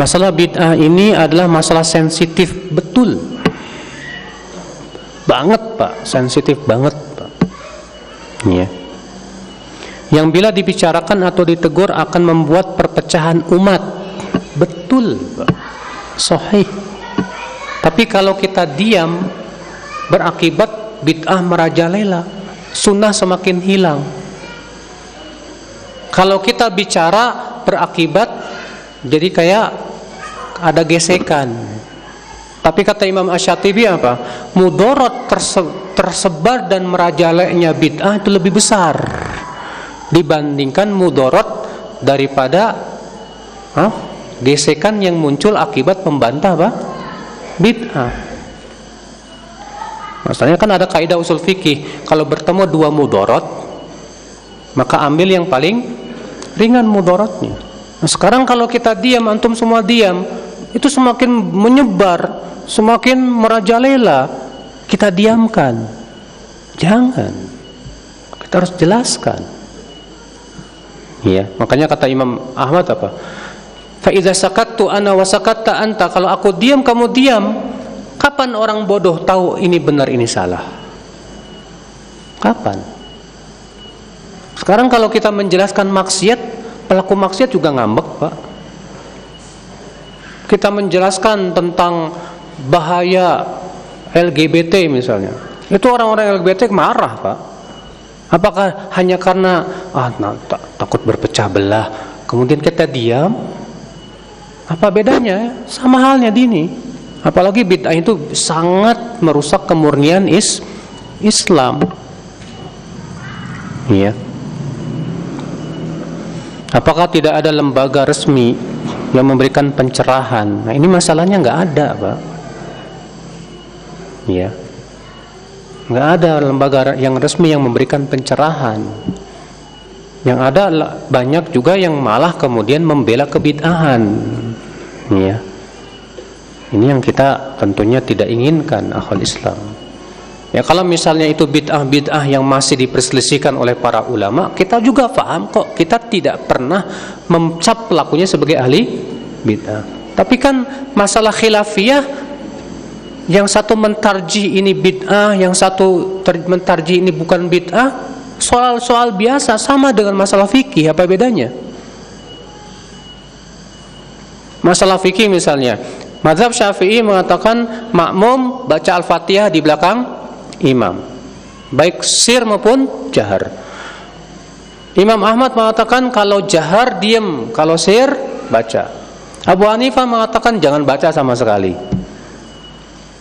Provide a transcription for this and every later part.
Masalah bid'ah ini adalah masalah sensitif betul. Banget, Pak, sensitif banget, Pak. Ya. Yang bila dibicarakan atau ditegur akan membuat perpecahan umat. Betul, Pak. Sahih. Tapi kalau kita diam, berakibat bid'ah merajalela, sunnah semakin hilang. Kalau kita bicara, berakibat jadi kayak ada gesekan. Tapi kata Imam Asy-Syatibi apa? Mudarat tersebar dan merajalanya bid'ah itu lebih besar dibandingkan mudarat daripada gesekan yang muncul akibat membantah apa? Bid'ah. Masalahnya kan ada kaidah usul fikih, kalau bertemu dua mudarat maka ambil yang paling ringan mudaratnya. Nah, sekarang kalau kita diam, antum semua diam, itu semakin menyebar, semakin merajalela. Kita diamkan. Jangan. Kita harus jelaskan. Ya, makanya kata Imam Ahmad apa? Fa idza sakattu ana wa sakatta anta, kalau aku diam kamu diam, kapan orang bodoh tahu ini benar ini salah? Kapan? Sekarang kalau kita menjelaskan maksiat, pelaku maksiat juga ngambek, Pak. Kita menjelaskan tentang bahaya LGBT misalnya, itu orang-orang LGBT marah, Pak. Apakah hanya karena takut berpecah belah kemudian kita diam? Apa bedanya? Sama halnya dini. Apalagi bid'ah itu sangat merusak kemurnian Islam. Iya. Apakah tidak ada lembaga resmi yang memberikan pencerahan? Nah, ini masalahnya nggak ada, Pak. Iya. Nggak ada lembaga yang resmi yang memberikan pencerahan. Yang ada banyak juga yang malah kemudian membela kebid'ahan. Ya. Ini yang kita tentunya tidak inginkan, akhwal Islam. Ya, kalau misalnya itu bid'ah yang masih diperselisihkan oleh para ulama, kita juga paham kok. Kita tidak pernah mencap pelakunya sebagai ahli bid'ah. Tapi kan masalah khilafiyah, yang satu mentarjih ini bid'ah, yang satu mentarjih ini bukan bid'ah. Soal-soal biasa, sama dengan masalah fikih. Apa bedanya? Masalah fikih misalnya, mazhab Syafi'i mengatakan makmum baca Al-Fatihah di belakang imam, baik sir maupun jahar. Imam Ahmad mengatakan kalau jahar diam, kalau sir baca. Abu Hanifah mengatakan jangan baca sama sekali.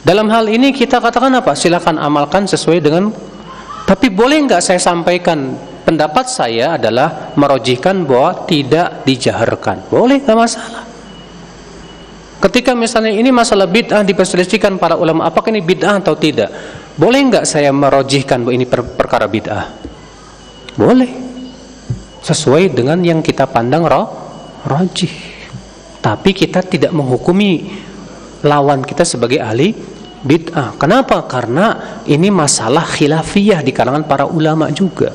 Dalam hal ini kita katakan apa? Silakan amalkan sesuai dengan. Tapi boleh nggak saya sampaikan pendapat saya adalah merojihkan bahwa tidak dijaharkan? Boleh, nggak masalah. Ketika misalnya ini masalah bid'ah diperselisihkan para ulama, apakah ini bid'ah atau tidak? Boleh nggak saya merojihkan bahwa ini perkara bid'ah? Boleh, sesuai dengan yang kita pandang rojih. Tapi kita tidak menghukumi lawan kita sebagai ahli bid'ah. Kenapa? Karena ini masalah khilafiyah di kalangan para ulama juga.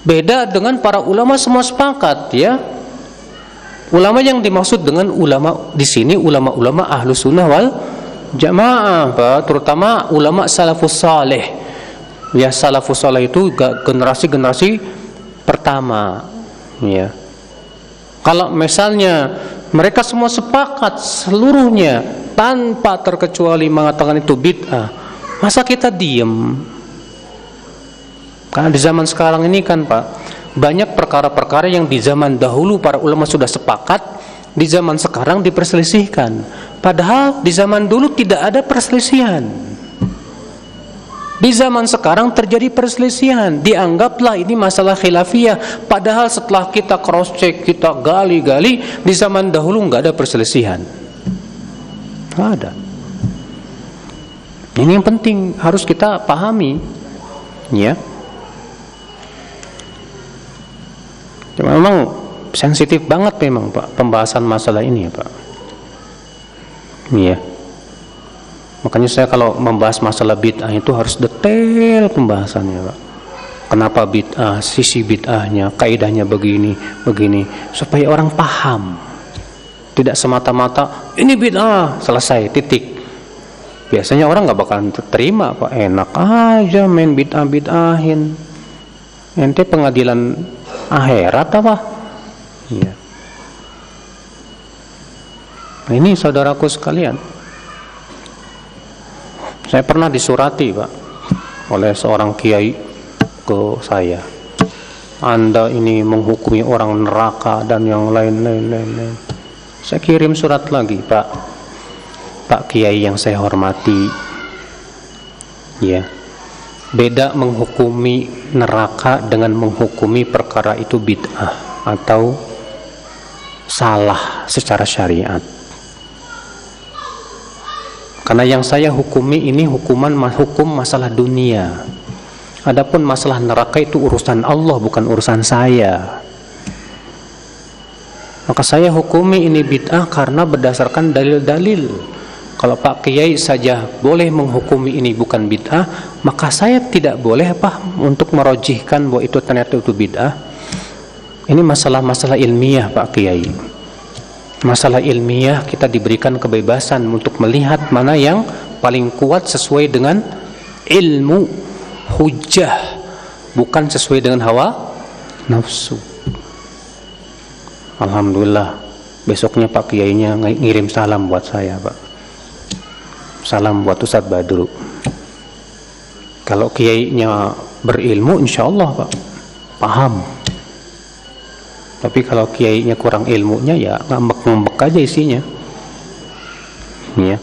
Beda dengan para ulama semua sepakat, ya. Ulama yang dimaksud dengan ulama di sini ulama-ulama ahlu sunnah wal jamaah, terutama ulama salafus saleh. Ya, salafus saleh itu generasi-generasi pertama, ya. Kalau misalnya mereka semua sepakat seluruhnya tanpa terkecuali mengatakan itu bid'ah, masa kita diem? Karena di zaman sekarang ini kan, Pak, banyak perkara-perkara yang di zaman dahulu para ulama sudah sepakat, di zaman sekarang diperselisihkan. Padahal di zaman dulu tidak ada perselisihan. Di zaman sekarang terjadi perselisihan. Dianggaplah ini masalah khilafiyah. Padahal setelah kita cross check, kita gali-gali, di zaman dahulu nggak ada perselisihan. Nggak ada. Ini yang penting harus kita pahami, ya. Memang sensitif banget memang, Pak, pembahasan masalah ini, Pak. Iya. Makanya saya kalau membahas masalah bid'ah itu harus detail pembahasannya, Pak. Kenapa bid'ah, sisi bid'ahnya, kaidahnya begini, supaya orang paham. Tidak semata-mata ini bid'ah selesai titik. Biasanya orang nggak bakalan terima, Pak. Enak aja main bid'ahin. Ente pengadilan akhirat apa? Iya. Nah, ini saudaraku sekalian, saya pernah disurati, Pak, oleh seorang kiai ke saya. Anda ini menghukumi orang neraka dan yang lain-lain. Saya kirim surat lagi, Pak Kiai yang saya hormati, ya, beda menghukumi neraka dengan menghukumi perkara itu bid'ah atau salah secara syariat. Karena yang saya hukumi ini hukum masalah dunia. Adapun masalah neraka itu urusan Allah, bukan urusan saya. Maka saya hukumi ini bid'ah karena berdasarkan dalil-dalil. Kalau Pak Kiai saja boleh menghukumi ini bukan bid'ah, maka saya tidak boleh untuk merojihkan bahwa itu ternyata itu bid'ah. Ini masalah-masalah ilmiah, Pak Kiai. Masalah ilmiah kita diberikan kebebasan untuk melihat mana yang paling kuat sesuai dengan ilmu, hujjah, bukan sesuai dengan hawa nafsu. Alhamdulillah, besoknya Pak Kiainya ngirim salam buat saya, Pak. Salam buat Ustadz Badru. Kalau kiainya berilmu, insya Allah, Pak, paham. Tapi kalau kiainya kurang ilmunya, ya ngambek-ngambek aja isinya. Ya.